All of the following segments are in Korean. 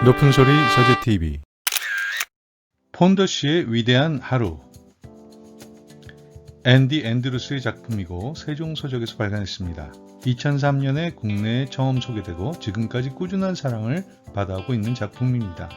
높은 소리 서재TV 폰더시의 위대한 하루. 앤디 앤드루스의 작품이고 세종서적에서 발간했습니다. 2003년에 국내에 처음 소개되고 지금까지 꾸준한 사랑을 받아오고 있는 작품입니다.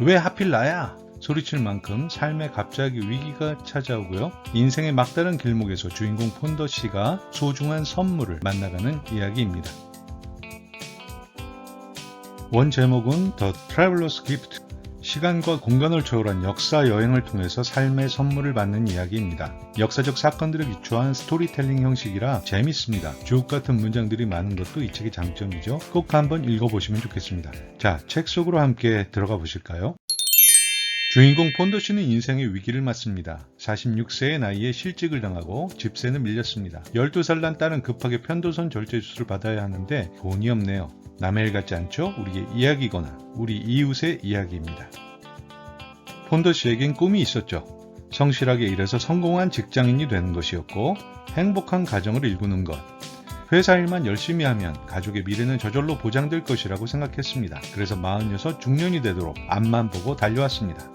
왜 하필 나야? 소리칠 만큼 삶에 갑자기 위기가 찾아오고요. 인생의 막다른 길목에서 주인공 폰더시가 소중한 선물을 만나가는 이야기입니다. 원 제목은 The Traveler's Gift, 시간과 공간을 초월한 역사 여행을 통해서 삶의 선물을 받는 이야기입니다. 역사적 사건들을 기초한 스토리텔링 형식이라 재밌습니다. 주옥같은 문장들이 많은 것도 이 책의 장점이죠. 꼭 한번 읽어보시면 좋겠습니다. 자, 책 속으로 함께 들어가 보실까요? 주인공 폰더시는 인생의 위기를 맞습니다. 46세의 나이에 실직을 당하고 집세는 밀렸습니다. 12살 난 딸은 급하게 편도선 절제 수술을 받아야 하는데 돈이 없네요. 남의 일 같지 않죠? 우리의 이야기거나 우리 이웃의 이야기입니다. 폰더시에겐 꿈이 있었죠. 성실하게 일해서 성공한 직장인이 되는 것이었고 행복한 가정을 일구는 것. 회사 일만 열심히 하면 가족의 미래는 저절로 보장될 것이라고 생각했습니다. 그래서 46 중년이 되도록 앞만 보고 달려왔습니다.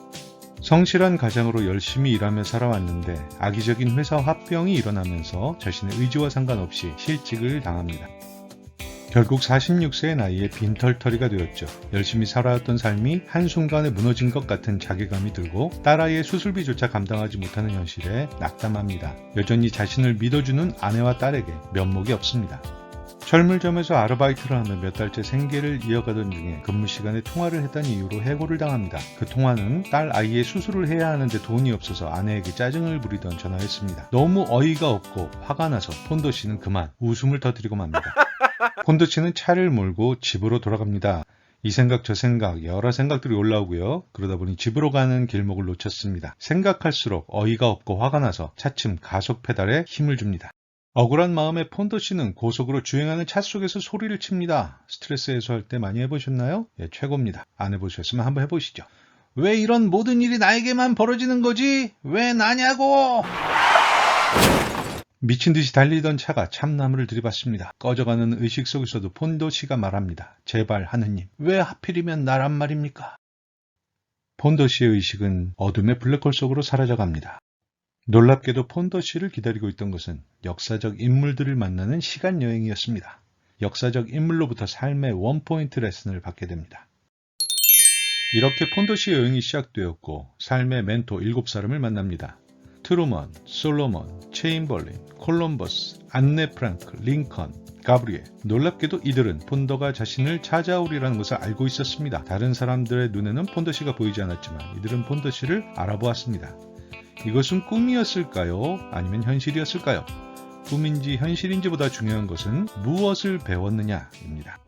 성실한 가장으로 열심히 일하며 살아왔는데 악의적인 회사 합병이 일어나면서 자신의 의지와 상관없이 실직을 당합니다. 결국 46세의 나이에 빈털터리가 되었죠. 열심히 살아왔던 삶이 한순간에 무너진 것 같은 자괴감이 들고 딸아이의 수술비조차 감당하지 못하는 현실에 낙담합니다. 여전히 자신을 믿어주는 아내와 딸에게 면목이 없습니다. 철물점에서 아르바이트를 하며 몇 달째 생계를 이어가던 중에 근무 시간에 통화를 했다는 이유로 해고를 당합니다. 그 통화는 딸 아이의 수술을 해야 하는데 돈이 없어서 아내에게 짜증을 부리던 전화였습니다. 너무 어이가 없고 화가 나서 폰더시는 그만 웃음을 터뜨리고 맙니다. 폰더시는 차를 몰고 집으로 돌아갑니다. 이 생각 저 생각 여러 생각들이 올라오고요. 그러다 보니 집으로 가는 길목을 놓쳤습니다. 생각할수록 어이가 없고 화가 나서 차츰 가속 페달에 힘을 줍니다. 억울한 마음에 폰더시는 고속으로 주행하는 차 속에서 소리를 칩니다. 스트레스 해소할 때 많이 해보셨나요? 예, 최고입니다. 안 해보셨으면 한번 해보시죠. 왜 이런 모든 일이 나에게만 벌어지는 거지? 왜 나냐고! 미친 듯이 달리던 차가 참나무를 들이받습니다. 꺼져가는 의식 속에서도 폰더시가 말합니다. 제발 하느님, 왜 하필이면 나란 말입니까? 폰더시의 의식은 어둠의 블랙홀 속으로 사라져갑니다. 놀랍게도 폰더시를 기다리고 있던 것은 역사적 인물들을 만나는 시간여행이었습니다. 역사적 인물로부터 삶의 원포인트 레슨을 받게 됩니다. 이렇게 폰더시의 여행이 시작되었고 삶의 멘토 7사람을 만납니다. 트루먼, 솔로몬, 체인벌린, 콜럼버스, 안네 프랑크, 링컨, 가브리엘. 놀랍게도 이들은 폰더가 자신을 찾아오리라는 것을 알고 있었습니다. 다른 사람들의 눈에는 폰더시가 보이지 않았지만 이들은 폰더시를 알아보았습니다. 이것은 꿈이었을까요? 아니면 현실이었을까요? 꿈인지 현실인지보다 중요한 것은 무엇을 배웠느냐입니다.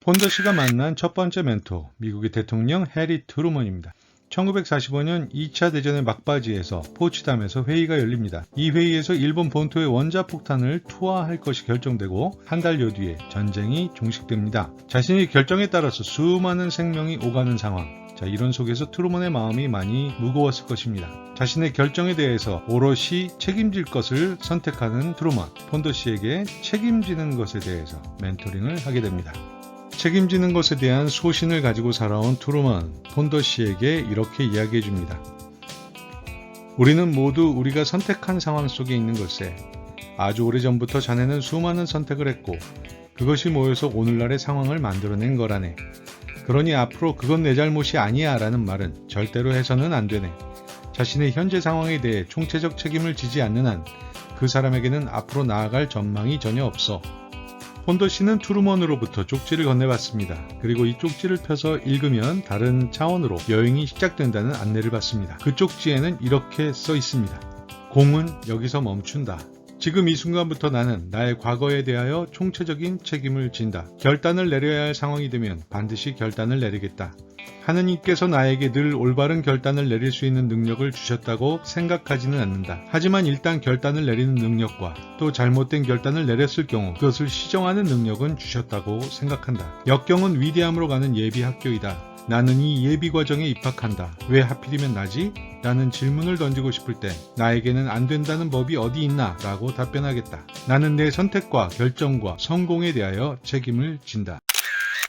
폰더시가 만난 첫 번째 멘토, 미국의 대통령 해리 트루먼입니다. 1945년 2차 대전의 막바지에서 포츠담에서 회의가 열립니다. 이 회의에서 일본 본토의 원자폭탄을 투하할 것이 결정되고 한 달여 뒤에 전쟁이 종식됩니다. 자신의 결정에 따라서 수많은 생명이 오가는 상황. 자, 이런 속에서 트루먼의 마음이 많이 무거웠을 것입니다. 자신의 결정에 대해서 오롯이 책임질 것을 선택하는 트루먼, 폰더시에게 책임지는 것에 대해서 멘토링을 하게 됩니다. 책임지는 것에 대한 소신을 가지고 살아온 트루먼, 폰더시에게 이렇게 이야기해 줍니다. 우리는 모두 우리가 선택한 상황 속에 있는 걸세. 아주 오래전부터 자네는 수많은 선택을 했고 그것이 모여서 오늘날의 상황을 만들어낸 거라네. 그러니 앞으로 그건 내 잘못이 아니야 라는 말은 절대로 해서는 안 되네. 자신의 현재 상황에 대해 총체적 책임을 지지 않는 한 그 사람에게는 앞으로 나아갈 전망이 전혀 없어. 폰더시는 트루먼으로부터 쪽지를 건네받습니다. 그리고 이 쪽지를 펴서 읽으면 다른 차원으로 여행이 시작된다는 안내를 받습니다. 그 쪽지에는 이렇게 써 있습니다. 공은 여기서 멈춘다. 지금 이 순간부터 나는 나의 과거에 대하여 총체적인 책임을 진다. 결단을 내려야 할 상황이 되면 반드시 결단을 내리겠다. 하느님께서 나에게 늘 올바른 결단을 내릴 수 있는 능력을 주셨다고 생각하지는 않는다. 하지만 일단 결단을 내리는 능력과 또 잘못된 결단을 내렸을 경우 그것을 시정하는 능력은 주셨다고 생각한다. 역경은 위대함으로 가는 예비 학교이다. 나는 이 예비 과정에 입학한다. 왜 하필이면 나지? 라는 질문을 던지고 싶을 때 나에게는 안 된다는 법이 어디 있나? 라고 답변하겠다. 나는 내 선택과 결정과 성공에 대하여 책임을 진다.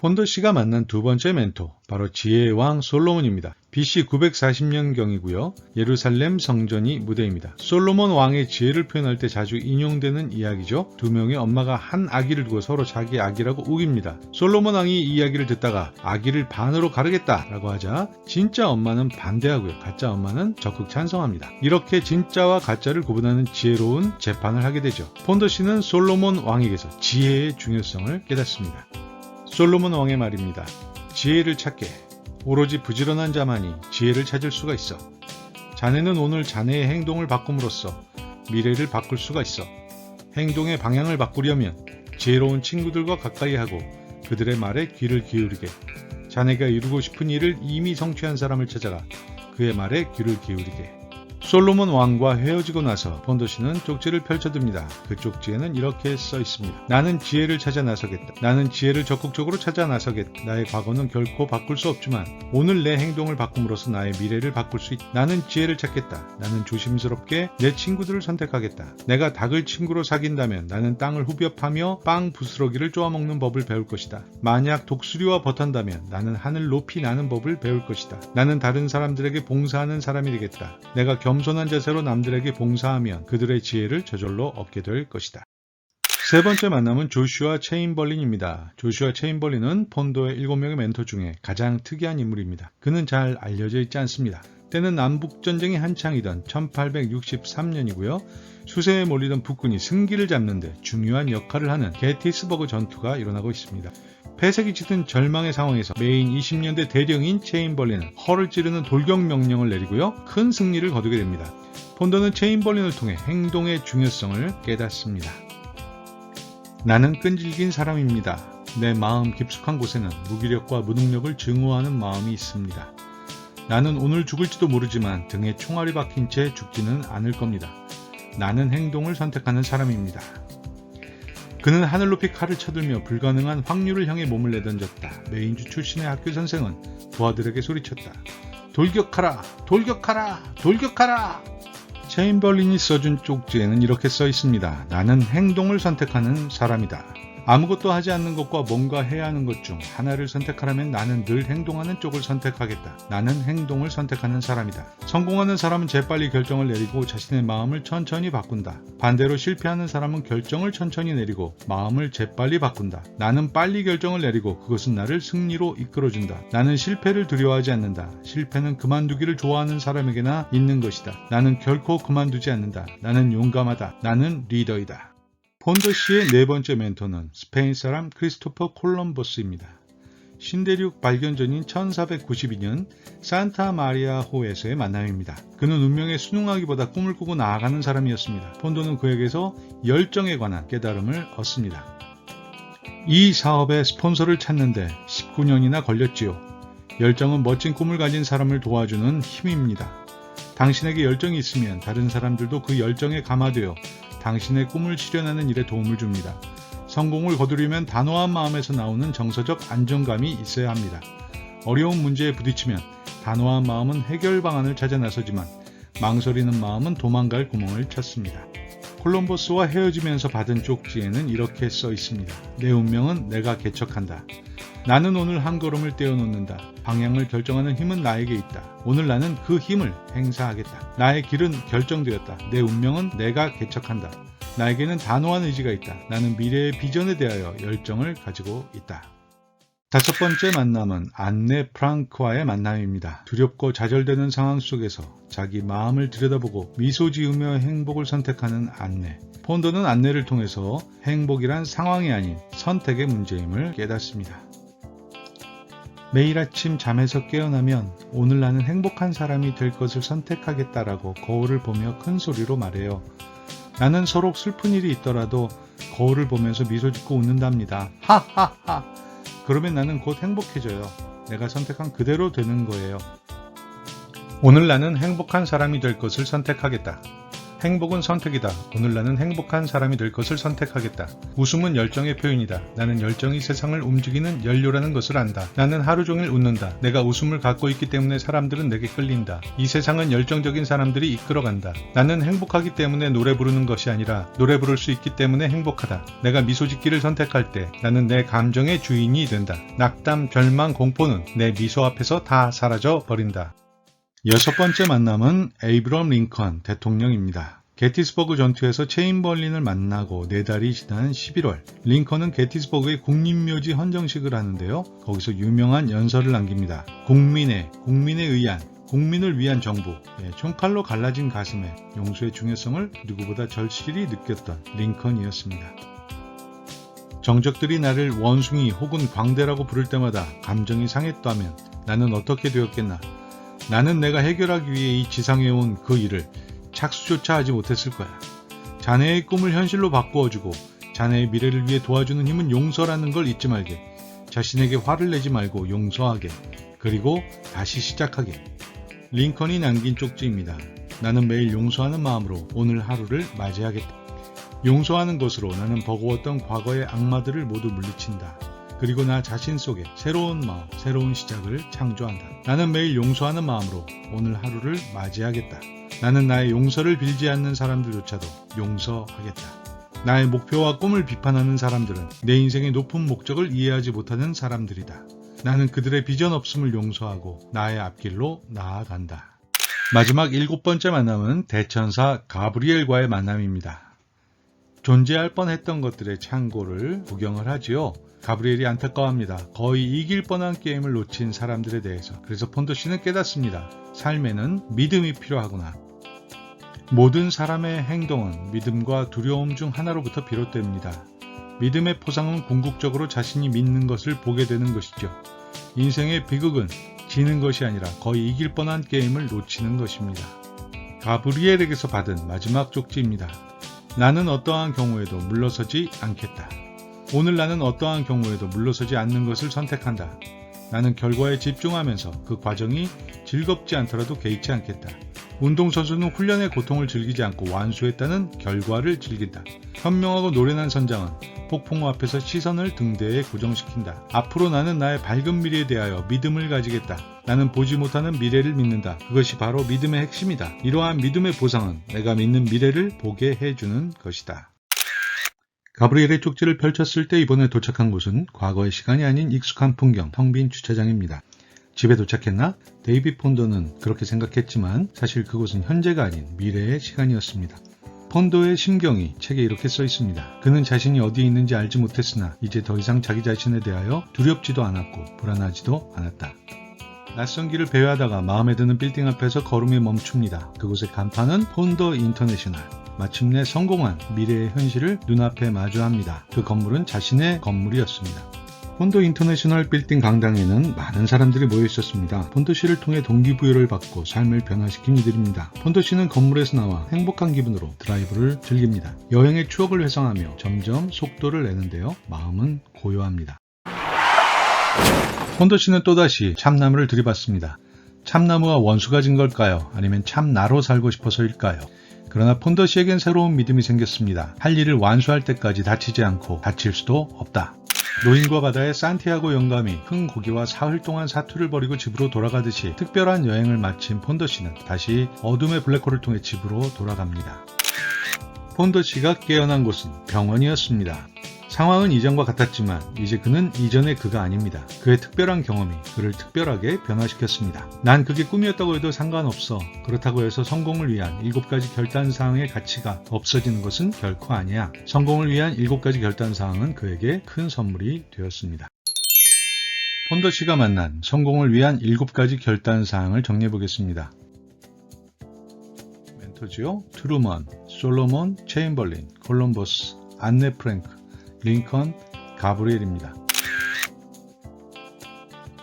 폰도 씨가 만난 두 번째 멘토, 바로 지혜의 왕 솔로몬입니다. BC 940년경이고요. 예루살렘 성전이 무대입니다. 솔로몬 왕의 지혜를 표현할 때 자주 인용되는 이야기죠. 두 명의 엄마가 한 아기를 두고 서로 자기 아기라고 우깁니다. 솔로몬 왕이 이 이야기를 듣다가 아기를 반으로 가르겠다라고 하자 진짜 엄마는 반대하고요. 가짜 엄마는 적극 찬성합니다. 이렇게 진짜와 가짜를 구분하는 지혜로운 재판을 하게 되죠. 폰도 씨는 솔로몬 왕에게서 지혜의 중요성을 깨닫습니다. 솔로몬 왕의 말입니다. 지혜를 찾게. 오로지 부지런한 자만이 지혜를 찾을 수가 있어. 자네는 오늘 자네의 행동을 바꿈으로써 미래를 바꿀 수가 있어. 행동의 방향을 바꾸려면 지혜로운 친구들과 가까이 하고 그들의 말에 귀를 기울이게. 자네가 이루고 싶은 일을 이미 성취한 사람을 찾아가 그의 말에 귀를 기울이게. 솔로몬 왕과 헤어지고 나서 폰도 씨는 쪽지를 펼쳐듭니다. 그 쪽지에는 이렇게 써 있습니다. 나는 지혜를 찾아 나서겠다. 나는 지혜를 적극적으로 찾아 나서겠다. 나의 과거는 결코 바꿀 수 없지만 오늘 내 행동을 바꿈으로써 나의 미래를 바꿀 수 있다. 나는 지혜를 찾겠다. 나는 조심스럽게 내 친구들을 선택하겠다. 내가 닭을 친구로 사귄다면 나는 땅을 후벼 파며 빵 부스러기를 쪼아먹는 법을 배울 것이다. 만약 독수리와 버탄다면 나는 하늘 높이 나는 법을 배울 것이다. 나는 다른 사람들에게 봉사하는 사람이 되겠다. 내가 겸손한 자세로 남들에게 봉사하면 그들의 지혜를 저절로 얻게 될 것이다. 세 번째 만남은 조슈아 체인벌린입니다. 조슈아 체인벌린은 폰도의 7명의 멘토 중에 가장 특이한 인물입니다. 그는 잘 알려져 있지 않습니다. 때는 남북전쟁이 한창이던 1863년이고요. 수세에 몰리던 북군이 승기를 잡는 데 중요한 역할을 하는 게티스버그 전투가 일어나고 있습니다. 폐색이 짙은 절망의 상황에서 메인 20년대 대령인 체인벌린은 허를 찌르는 돌격 명령을 내리고요. 큰 승리를 거두게 됩니다. 폰도는 체인벌린을 통해 행동의 중요성을 깨닫습니다. 나는 끈질긴 사람입니다. 내 마음 깊숙한 곳에는 무기력과 무능력을 증오하는 마음이 있습니다. 나는 오늘 죽을지도 모르지만 등에 총알이 박힌 채 죽지는 않을 겁니다. 나는 행동을 선택하는 사람입니다. 그는 하늘 높이 칼을 쳐들며 불가능한 확률을 향해 몸을 내던졌다. 메인주 출신의 학교 선생은 부하들에게 소리쳤다. 돌격하라! 돌격하라! 돌격하라! 체인벌린이 써준 쪽지에는 이렇게 써 있습니다. 나는 행동을 선택하는 사람이다. 아무것도 하지 않는 것과 뭔가 해야 하는 것 중 하나를 선택하라면 나는 늘 행동하는 쪽을 선택하겠다. 나는 행동을 선택하는 사람이다. 성공하는 사람은 재빨리 결정을 내리고 자신의 마음을 천천히 바꾼다. 반대로 실패하는 사람은 결정을 천천히 내리고 마음을 재빨리 바꾼다. 나는 빨리 결정을 내리고 그것은 나를 승리로 이끌어준다. 나는 실패를 두려워하지 않는다. 실패는 그만두기를 좋아하는 사람에게나 있는 것이다. 나는 결코 그만두지 않는다. 나는 용감하다. 나는 리더이다. 폰도 씨의 네 번째 멘토는 스페인 사람 크리스토퍼 콜럼버스입니다. 신대륙 발견 전인 1492년 산타 마리아 호에서의 만남입니다. 그는 운명에 순응하기보다 꿈을 꾸고 나아가는 사람이었습니다. 폰도는 그에게서 열정에 관한 깨달음을 얻습니다. 이 사업의 스폰서를 찾는데 19년이나 걸렸지요. 열정은 멋진 꿈을 가진 사람을 도와주는 힘입니다. 당신에게 열정이 있으면 다른 사람들도 그 열정에 감화되어 당신의 꿈을 실현하는 일에 도움을 줍니다. 성공을 거두려면 단호한 마음에서 나오는 정서적 안정감이 있어야 합니다. 어려운 문제에 부딪히면 단호한 마음은 해결 방안을 찾아 나서지만 망설이는 마음은 도망갈 구멍을 찾습니다. 콜럼버스와 헤어지면서 받은 쪽지에는 이렇게 써 있습니다. 내 운명은 내가 개척한다. 나는 오늘 한 걸음을 떼어놓는다. 방향을 결정하는 힘은 나에게 있다. 오늘 나는 그 힘을 행사하겠다. 나의 길은 결정되었다. 내 운명은 내가 개척한다. 나에게는 단호한 의지가 있다. 나는 미래의 비전에 대하여 열정을 가지고 있다. 다섯 번째 만남은 안네 프랑크와의 만남입니다. 두렵고 좌절되는 상황 속에서 자기 마음을 들여다보고 미소 지으며 행복을 선택하는 안네. 폰도는 안네를 통해서 행복이란 상황이 아닌 선택의 문제임을 깨닫습니다. 매일 아침 잠에서 깨어나면 오늘 나는 행복한 사람이 될 것을 선택하겠다라고 거울을 보며 큰 소리로 말해요. 나는 서로 슬픈 일이 있더라도 거울을 보면서 미소 짓고 웃는답니다. 하하하. 그러면 나는 곧 행복해져요. 내가 선택한 그대로 되는 거예요. 오늘 나는 행복한 사람이 될 것을 선택하겠다. 행복은 선택이다. 오늘 나는 행복한 사람이 될 것을 선택하겠다. 웃음은 열정의 표현이다. 나는 열정이 세상을 움직이는 연료라는 것을 안다. 나는 하루 종일 웃는다. 내가 웃음을 갖고 있기 때문에 사람들은 내게 끌린다. 이 세상은 열정적인 사람들이 이끌어간다. 나는 행복하기 때문에 노래 부르는 것이 아니라 노래 부를 수 있기 때문에 행복하다. 내가 미소 짓기를 선택할 때 나는 내 감정의 주인이 된다. 낙담, 절망, 공포는 내 미소 앞에서 다 사라져 버린다. 여섯 번째 만남은 에이브럼 링컨 대통령입니다. 게티스버그 전투에서 체인벌린을 만나고 4달이 지난 11월, 링컨은 게티스버그의 국립묘지 헌정식을 하는데요. 거기서 유명한 연설을 남깁니다. 국민에 의한, 국민을 위한 정부, 총칼로 갈라진 가슴에 용서의 중요성을 누구보다 절실히 느꼈던 링컨이었습니다. 정적들이 나를 원숭이 혹은 광대라고 부를 때마다 감정이 상했다면 나는 어떻게 되었겠나? 나는 내가 해결하기 위해 이 지상에 온 그 일을 착수조차 하지 못했을 거야. 자네의 꿈을 현실로 바꾸어주고 자네의 미래를 위해 도와주는 힘은 용서라는 걸 잊지 말게. 자신에게 화를 내지 말고 용서하게. 그리고 다시 시작하게. 링컨이 남긴 쪽지입니다. 나는 매일 용서하는 마음으로 오늘 하루를 맞이하겠다. 용서하는 것으로 나는 버거웠던 과거의 악마들을 모두 물리친다. 그리고 나 자신 속에 새로운 마음, 새로운 시작을 창조한다. 나는 매일 용서하는 마음으로 오늘 하루를 맞이하겠다. 나는 나의 용서를 빌지 않는 사람들조차도 용서하겠다. 나의 목표와 꿈을 비판하는 사람들은 내 인생의 높은 목적을 이해하지 못하는 사람들이다. 나는 그들의 비전 없음을 용서하고 나의 앞길로 나아간다. 마지막 7번째 만남은 대천사 가브리엘과의 만남입니다. 존재할 뻔했던 것들의 창고를 구경을 하지요. 가브리엘이 안타까워합니다. 거의 이길 뻔한 게임을 놓친 사람들에 대해서. 그래서 폰도 씨는 깨닫습니다. 삶에는 믿음이 필요하구나. 모든 사람의 행동은 믿음과 두려움 중 하나로부터 비롯됩니다. 믿음의 포상은 궁극적으로 자신이 믿는 것을 보게 되는 것이죠. 인생의 비극은 지는 것이 아니라 거의 이길 뻔한 게임을 놓치는 것입니다. 가브리엘에게서 받은 마지막 쪽지입니다. 나는 어떠한 경우에도 물러서지 않겠다. 오늘 나는 어떠한 경우에도 물러서지 않는 것을 선택한다. 나는 결과에 집중하면서 그 과정이 즐겁지 않더라도 개의치 않겠다. 운동선수는 훈련의 고통을 즐기지 않고 완수했다는 결과를 즐긴다. 현명하고 노련한 선장은 폭풍우 앞에서 시선을 등대에 고정시킨다. 앞으로 나는 나의 밝은 미래에 대하여 믿음을 가지겠다. 나는 보지 못하는 미래를 믿는다. 그것이 바로 믿음의 핵심이다. 이러한 믿음의 보상은 내가 믿는 미래를 보게 해주는 것이다. 가브리엘의 쪽지를 펼쳤을 때 이번에 도착한 곳은 과거의 시간이 아닌 익숙한 풍경, 텅 빈 주차장입니다. 집에 도착했나? 데이비 폰도는 그렇게 생각했지만 사실 그곳은 현재가 아닌 미래의 시간이었습니다. 폰도의 심경이 책에 이렇게 써 있습니다. 그는 자신이 어디에 있는지 알지 못했으나 이제 더 이상 자기 자신에 대하여 두렵지도 않았고 불안하지도 않았다. 낯선 길을 배회하다가 마음에 드는 빌딩 앞에서 걸음이 멈춥니다. 그곳의 간판은 폰도 인터내셔널. 마침내 성공한 미래의 현실을 눈앞에 마주합니다. 그 건물은 자신의 건물이었습니다. 폰도 인터내셔널 빌딩 강당에는 많은 사람들이 모여 있었습니다. 폰도 씨를 통해 동기부여를 받고 삶을 변화시킨 이들입니다. 폰도 씨는 건물에서 나와 행복한 기분으로 드라이브를 즐깁니다. 여행의 추억을 회상하며 점점 속도를 내는데요. 마음은 고요합니다. 폰도 씨는 또다시 참나무를 들이받습니다. 참나무와 원수가 진 걸까요? 아니면 참나로 살고 싶어서일까요? 그러나 폰도 씨에겐 새로운 믿음이 생겼습니다. 할 일을 완수할 때까지 다치지 않고 다칠 수도 없다. 노인과 바다의 산티아고 영감이 큰 고기와 사흘 동안 사투를 벌이고 집으로 돌아가듯이 특별한 여행을 마친 폰도 씨는 다시 어둠의 블랙홀을 통해 집으로 돌아갑니다. 폰도 씨가 깨어난 곳은 병원이었습니다. 상황은 이전과 같았지만 이제 그는 이전의 그가 아닙니다. 그의 특별한 경험이 그를 특별하게 변화시켰습니다. 난 그게 꿈이었다고 해도 상관없어. 그렇다고 해서 성공을 위한 7가지 결단사항의 가치가 없어지는 것은 결코 아니야. 성공을 위한 7가지 결단사항은 그에게 큰 선물이 되었습니다. 폰도 씨가 만난 성공을 위한 7가지 결단사항을 정리해보겠습니다. 멘토지요, 트루먼, 솔로몬, 체인벌린, 콜럼버스, 안네 프랭크, 링컨, 가브리엘입니다.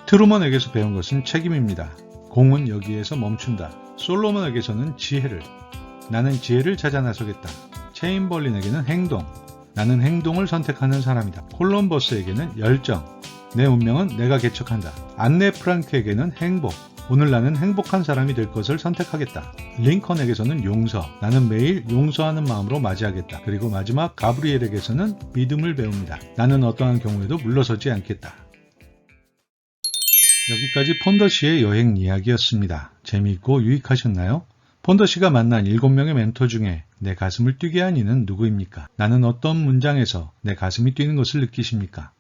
트루먼에게서 배운 것은 책임입니다. 공은 여기에서 멈춘다. 솔로몬에게서는 지혜를. 나는 지혜를 찾아 나서겠다. 체인벌린에게는 행동. 나는 행동을 선택하는 사람이다. 콜럼버스에게는 열정. 내 운명은 내가 개척한다. 안네 프랑크에게는 행복. 오늘 나는 행복한 사람이 될 것을 선택하겠다. 링컨에게서는 용서, 나는 매일 용서하는 마음으로 맞이하겠다. 그리고 마지막 가브리엘에게서는 믿음을 배웁니다. 나는 어떠한 경우에도 물러서지 않겠다. 여기까지 폰더씨의 여행 이야기였습니다. 재미있고 유익하셨나요? 폰더씨가 만난 7명의 멘토 중에 내 가슴을 뛰게 한 이는 누구입니까? 나는 어떤 문장에서 내 가슴이 뛰는 것을 느끼십니까?